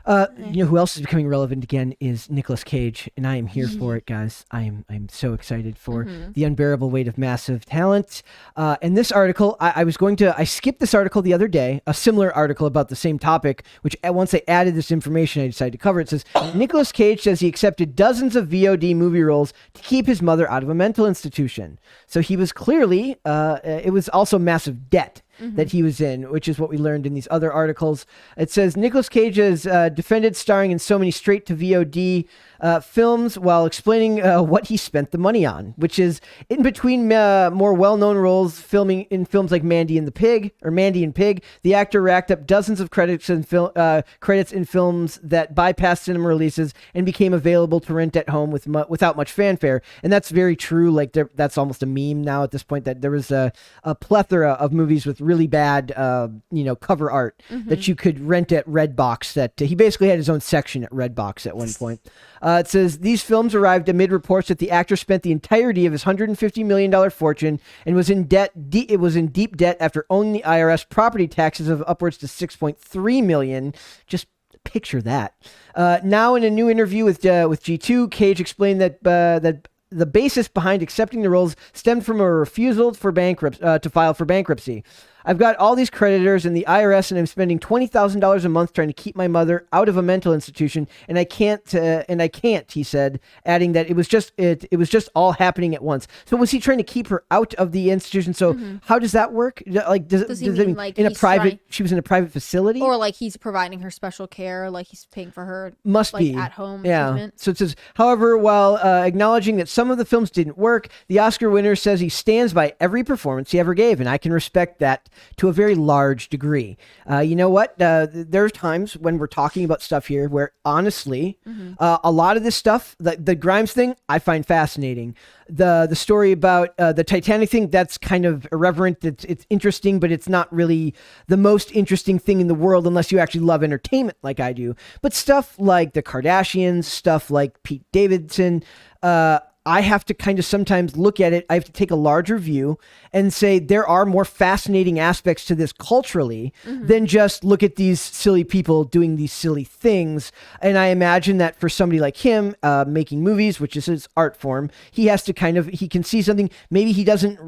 You know who else is becoming relevant again is Nicolas Cage, and I am here for it, guys. I'm so excited for the unbearable weight of massive talent. And this article, I skipped this article the other day, a similar article about the same topic, which once I added this information, I decided to cover it. It says, Nicolas Cage says he accepted dozens of VOD movie roles to keep his mother out of a mental institution. So he was clearly, it was also massive debt that he was in, which is what we learned in these other articles. It says Nicolas Cage is defended starring in so many straight-to-VOD films while explaining what he spent the money on, which is in between more well-known roles filming in films like Mandy and Pig. The actor racked up dozens of credits in films that bypassed cinema releases and became available to rent at home without much fanfare. And that's very true. Like that's almost a meme now at this point, that there was a plethora of movies with really bad, cover art that you could rent at Redbox. That he basically had his own section at Redbox at one point. It says these films arrived amid reports that the actor spent the entirety of his $150 million fortune and was in debt. It was in deep debt after owing the IRS property taxes of upwards to $6.3 million. Just picture that. Now, in a new interview with G2, Cage explained that the basis behind accepting the roles stemmed from a refusal to file for bankruptcy. I've got all these creditors in the IRS, and I'm spending $20,000 a month trying to keep my mother out of a mental institution, and I can't. He said, adding that it was just all happening at once. So was he trying to keep her out of the institution? So how does that work? Like, does it mean like in a private? She was in a private facility, or like he's providing her special care, like he's paying for her be at home. Yeah. Treatment. So it says, however, while acknowledging that some of the films didn't work, the Oscar winner says he stands by every performance he ever gave, and I can respect that to a very large degree. You know what? There's times when we're talking about stuff here where, honestly, a lot of this stuff, the Grimes thing, I find fascinating. The story about the Titanic thing, that's kind of irreverent. It's interesting, but it's not really the most interesting thing in the world unless you actually love entertainment like I do. But stuff like the Kardashians, stuff like Pete Davidson, I have to kind of sometimes look at it. I have to take a larger view and say there are more fascinating aspects to this culturally than just look at these silly people doing these silly things. And I imagine that for somebody like him, making movies, which is his art form, he has to he can see something. Maybe he doesn't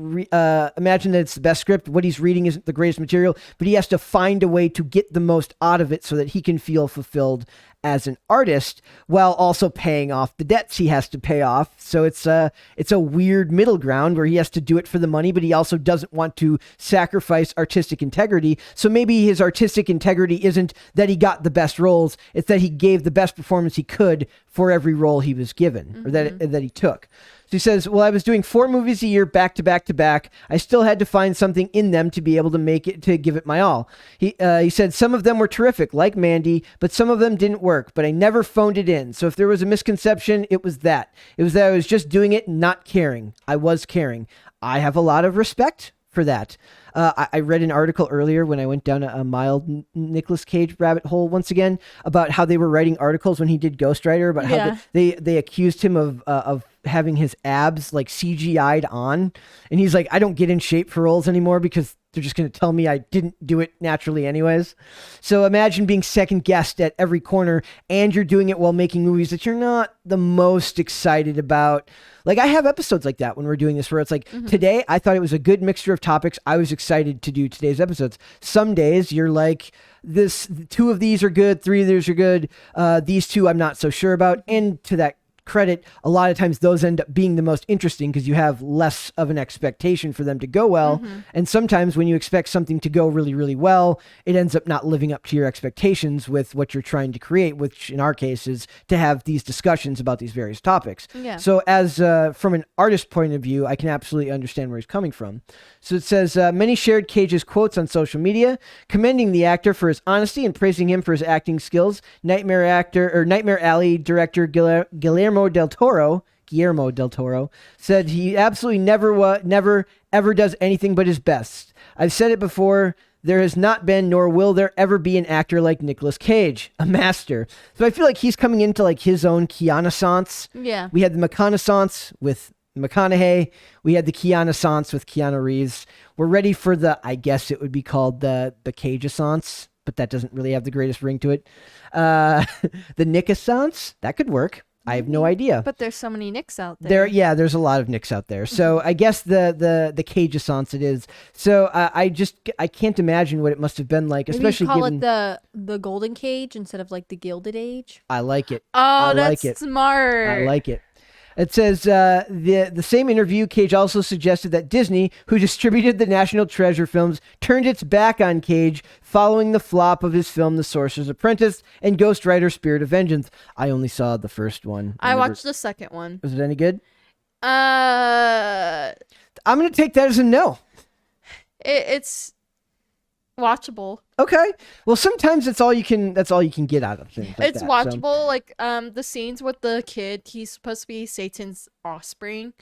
imagine that it's the best script. What he's reading isn't the greatest material, but he has to find a way to get the most out of it so that he can feel fulfilled as an artist while also paying off the debts he has to pay off. So it's a weird middle ground where he has to do it for the money, but he also doesn't want to sacrifice artistic integrity. So maybe his artistic integrity isn't that he got the best roles, it's that he gave the best performance he could for every role he was given or that he took. So he says, well, I was doing 4 movies a year back to back to back. I still had to find something in them to be able to give it my all. He said some of them were terrific, like Mandy, but some of them didn't work, but I never phoned it in. So if there was a misconception, it was that. It was that I was just doing it, not caring. I was caring. I have a lot of respect for that. I read an article earlier when I went down a mild Nicolas Cage rabbit hole once again about how they were writing articles when he did Ghost Rider about how they accused him of having his abs like CGI'd on, and he's like, I don't get in shape for roles anymore because they're just going to tell me I didn't do it naturally anyways. So imagine being second guessed at every corner, and you're doing it while making movies that you're not the most excited about. Like, I have episodes like that when we're doing this where it's like, today I thought it was a good mixture of topics. I was excited to do today's episodes. Some days you're like, 2 of these are good, 3 of these are good. These 2 I'm not so sure about. And to that credit, a lot of times those end up being the most interesting because you have less of an expectation for them to go well. And sometimes when you expect something to go really, really well, it ends up not living up to your expectations with what you're trying to create, which in our case is to have these discussions about these various topics. So as from an artist point of view, I can absolutely understand where he's coming from. So it says, many shared Cage's quotes on social media, commending the actor for his honesty and praising him for his acting skills. Nightmare Alley director Guillermo del Toro said he absolutely never ever does anything but his best. I've said it before. There has not been, nor will there ever be, an actor like Nicolas Cage, a master. So I feel like he's coming into like his own Keanu-sance. Yeah. We had the McConaughey with McConaughey. We had the Keanu-sance with Keanu Reeves. We're ready for the, I guess it would be called the Cage-sance. but that doesn't really have the greatest ring to it. The Nick-assance, that could work. I have no idea. But there's so many Nicks out there. There's a lot of Nicks out there. So I guess the Cage-assance it is. So I can't imagine what it must have been like, Maybe especially you call given it the Golden Cage instead of like the Gilded Age. I like it. Oh, like that's it. smart. I like it. It says the same interview, Cage also suggested that Disney, who distributed the National Treasure films, turned its back on Cage following the flop of his film The Sorcerer's Apprentice and Ghost Rider Spirit of Vengeance. I only saw the first one. I watched the second one. Was it any good? I'm going to take that as a no. It's watchable. Okay. Well, sometimes that's all you can get out of things like It's that, watchable. so. Like the scenes with the kid, he's supposed to be Satan's offspring.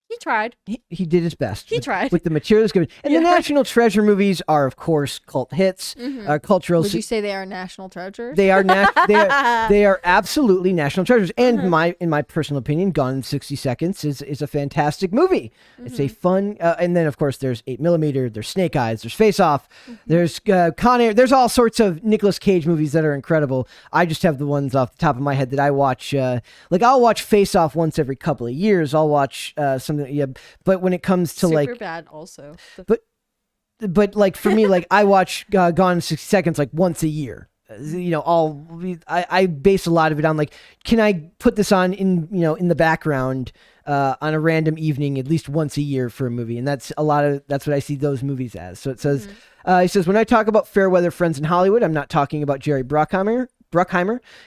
He tried. He did his best. He tried. With the materials given. And the National Treasure movies are, of course, cult hits. Cultural. Would you say they are national treasures? They are they are absolutely national treasures. And in my personal opinion, Gone in 60 Seconds is a fantastic movie. It's a fun. And then of course there's 8mm. There's Snake Eyes. There's Face Off. There's Con Air. There's all sorts of Nicolas Cage movies that are incredible. I just have the ones off the top of my head that I watch. Like I'll watch Face Off once every couple of years. I'll watch something. Yeah, but when it comes to Super bad also. But like for me, like I watch Gone in 60 Seconds like once a year. I base a lot of it on like, can I put this on in the background on a random evening at least once a year for a movie, and that's what I see those movies as. So it says, he says, when I talk about fair weather friends in Hollywood, I'm not talking about Jerry Bruckheimer.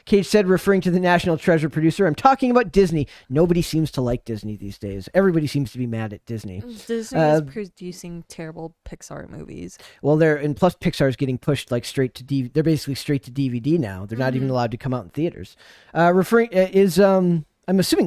Cage said, referring to the National Treasure producer, I'm talking about Disney. Nobody seems to like Disney these days. Everybody seems to be mad at Disney. Disney is producing terrible Pixar movies. Well, plus Pixar's getting pushed like straight to DVD. They're basically straight to DVD now. They're not even allowed to come out in theaters. I'm assuming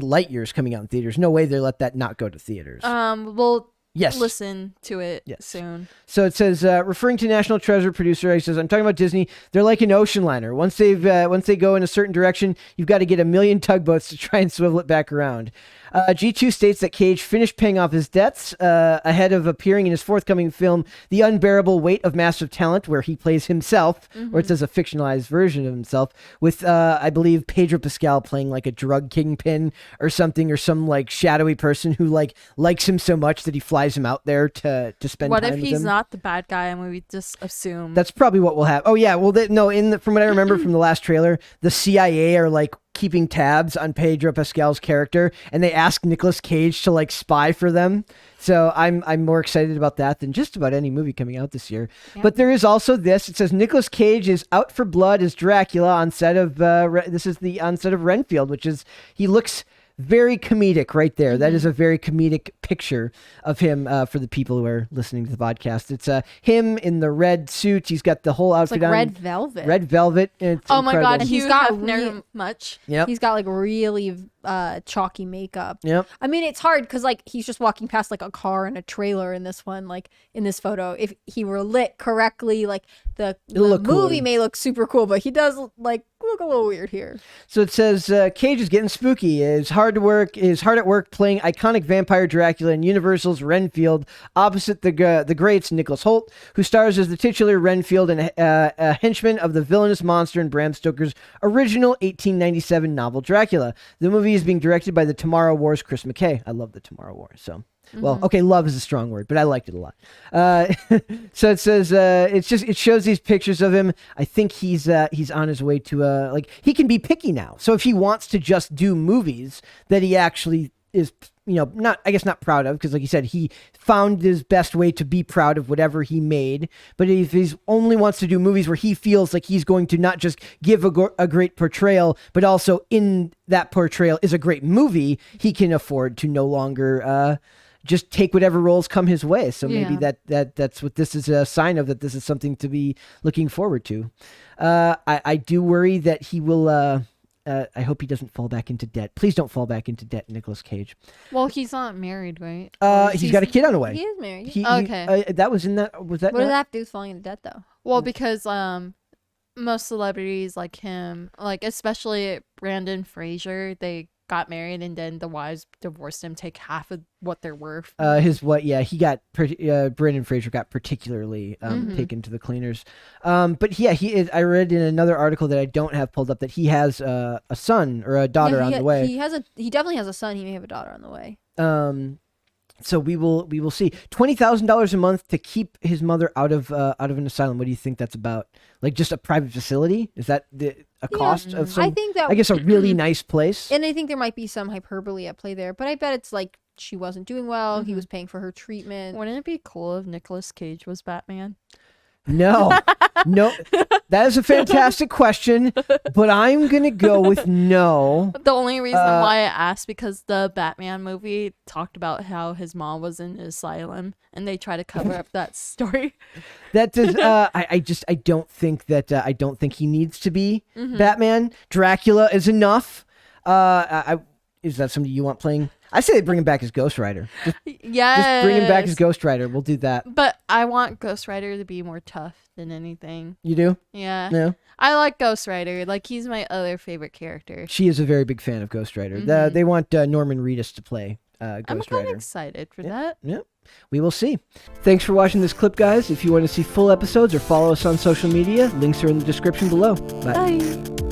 Lightyear's coming out in theaters. No way they let that not go to theaters. Well, yes. Listen to it soon. So it says, referring to National Treasure producer, he says, I'm talking about Disney. They're like an ocean liner. Once they go in a certain direction, you've got to get a million tugboats to try and swivel it back around. G2 states that Cage finished paying off his debts ahead of appearing in his forthcoming film, The Unbearable Weight of Massive Talent, where he plays himself, or it says a fictionalized version of himself, with, I believe, Pedro Pascal playing like a drug kingpin or something, or some like shadowy person who like likes him so much that he flies him out there to spend what time if with he's him. not the bad guy and we just assume? That's probably what we'll have. Oh yeah, well from what I remember from the last trailer, the CIA are like keeping tabs on Pedro Pascal's character, and they ask Nicolas Cage to like spy for them. So I'm more excited about that than just about any movie coming out this year. Yeah. But there is also this. It says Nicolas Cage is out for blood as Dracula on set of this is the on set of Renfield, which is he looks very comedic right there. That is a very comedic picture of him for the people who are listening to the podcast. It's him in the red suit. He's got the whole outfit on. Red velvet. Red velvet. It's oh my incredible. God. He's got much. Yep. He's got like really chalky makeup. Yep. I mean, it's hard because like he's just walking past like a car and a trailer in this one, like in this photo. If he were lit correctly, like the movie may look super cool, but he does like look a little weird here. So it says Cage is getting spooky. Is hard at work playing iconic vampire Dracula in Universal's Renfield, opposite the greats Nicholas Hoult, who stars as the titular Renfield and a henchman of the villainous monster in Bram Stoker's original 1897 novel Dracula. The movie is being directed by the Tomorrow War's Chris McKay. I love the Tomorrow War. So. Well, okay, love is a strong word, but I liked it a lot. So it says it shows these pictures of him. I think he's on his way to like he can be picky now. So if he wants to just do movies that he actually is, not proud of, because like you said, he found his best way to be proud of whatever he made. But if he only wants to do movies where he feels like he's going to not just give a great portrayal, but also in that portrayal is a great movie, he can afford to no longer just take whatever roles come his way. So maybe that's what this is a sign of, that this is something to be looking forward to. I do worry that he will, I hope he doesn't fall back into debt. Please don't fall back into debt, Nicolas Cage. Well, he's not married, right? He's got a kid on the way. He is married. Okay. That was in that, was that? What does that have to do with falling into debt though? Well, because, most celebrities like him, like especially Brandon Fraser, they got married and then the wives divorced him, take half of what they're worth. He got Brendan Fraser got particularly taken to the cleaners. But yeah, I read in another article that I don't have pulled up that he has a son or a daughter on the way. He definitely has a son. He may have a daughter on the way. So we will see. $20,000 a month to keep his mother out of an asylum. What do you think that's about? Like just a private facility? Is that a cost of some? I guess a really nice place. And I think there might be some hyperbole at play there, but I bet it's like she wasn't doing well. He was paying for her treatment. Wouldn't it be cool if Nicolas Cage was Batman? No, that is a fantastic question, but I'm going to go with no. The only reason why I asked because the Batman movie talked about how his mom was in an asylum and they try to cover up that story. That does, I don't think that he needs to be Batman. Dracula is enough. Is that somebody you want playing? I say they bring him back as Ghost Rider. Just bring him back as Ghost Rider. We'll do that. But I want Ghost Rider to be more tough than anything. You do? Yeah. No. I like Ghost Rider. Like, he's my other favorite character. She is a very big fan of Ghost Rider. They want Norman Reedus to play Ghost Rider. I'm kind of excited for that. Yeah. We will see. Thanks for watching this clip, guys. If you want to see full episodes or follow us on social media, links are in the description below. Bye. Bye.